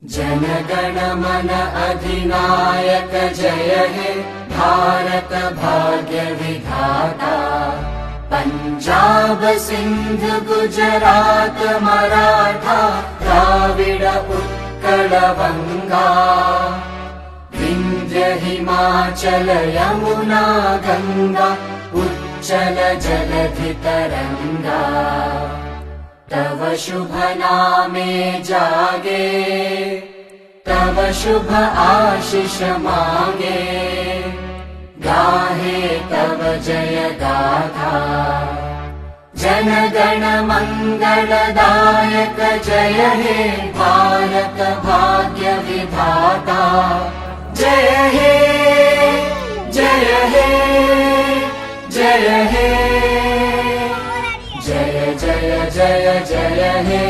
जनगण मन अधिनायक जय हे भारत भाग्य विधाता। पंजाब सिंध गुजरात मराठा द्राविड उत्कल बंगा। विंध्य हिमाचल यमुना गंगा उच्चल जलधि तरंगा। तव शुभ नामे जागे तव शुभ आशीष मांगे। गाहे तव जय गाथा जन गण मंगलदायक जय हे भारत भाग्य विधाता। जय हे जय हे जय हे जय जय जय जय हे।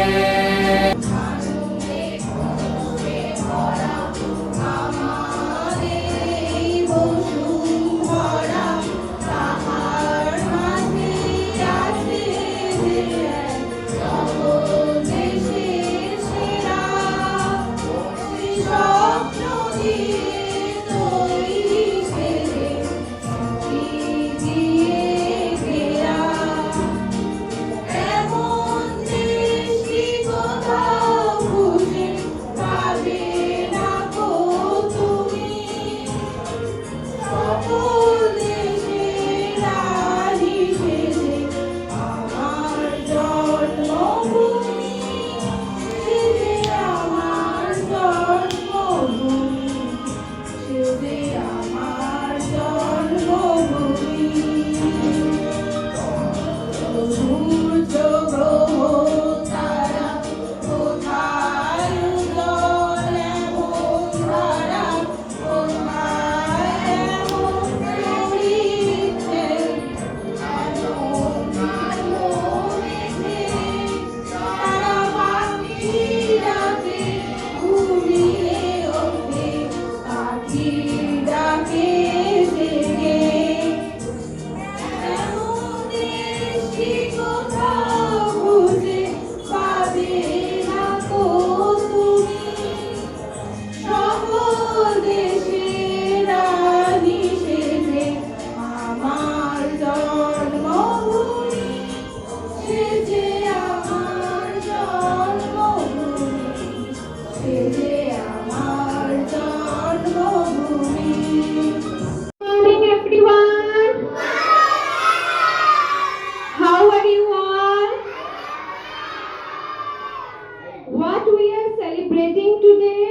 What we are celebrating today?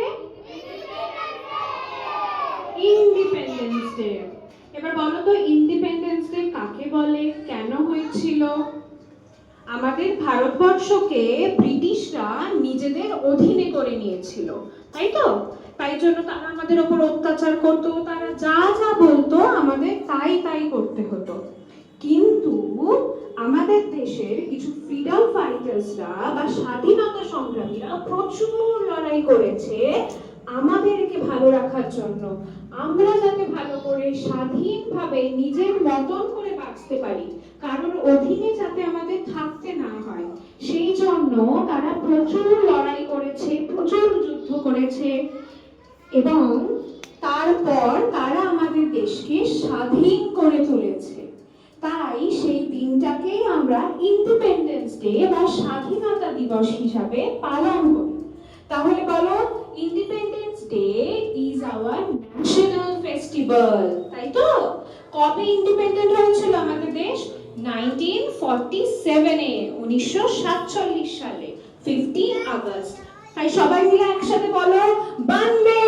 Independence Day. এবার বলো তো ইন্ডিপেন্ডেন্স ডে কাকে বলে, কেন হয়েছিল? আমাদের ভারতবর্ষকে ব্রিটিশরা নিজেদের অধীনে করে নিয়েছিল, তাই তো? তাই জন্য তারা আমাদের উপর অত্যাচার করতো, তারা যা যা বলতো আমাদের তাই তাই করতে হতো। কিন্তু আমাদের দেশের কিছু ফ্রিডম ফাইটার্সরা বা স্বাধীনতা সংগ্রামীরা প্রচুর লড়াই করেছে আমাদেরকে ভালো রাখার জন্য। আমরা যাতে ভালো করে স্বাধীনভাবে নিজের মতন করে বাঁচতে পারি, কারোর অধীনে যাতে আমাদের থাকতে না হয়, সেই জন্য তারা প্রচুর লড়াই করেছে, প্রচুর যুদ্ধ করেছে এবং তারপর তারা আমাদের দেশকে স্বাধীন করে তুলেছে। তাই সেই দিনটাকে আমরা ইন্ডিপেন্ডেন্স ডে বা স্বাধীনতা দিবস হিসাবে পালন করি। তাহলে বলো, independence day is our national festival, তাই তো? কবে ইন্ডিপেন্ডেন্ট হয়েছিল আমাদের দেশ? 1947 সালে 15 আগস্ট। তাই সবাই মিলে একসাথে বলো, বন্দে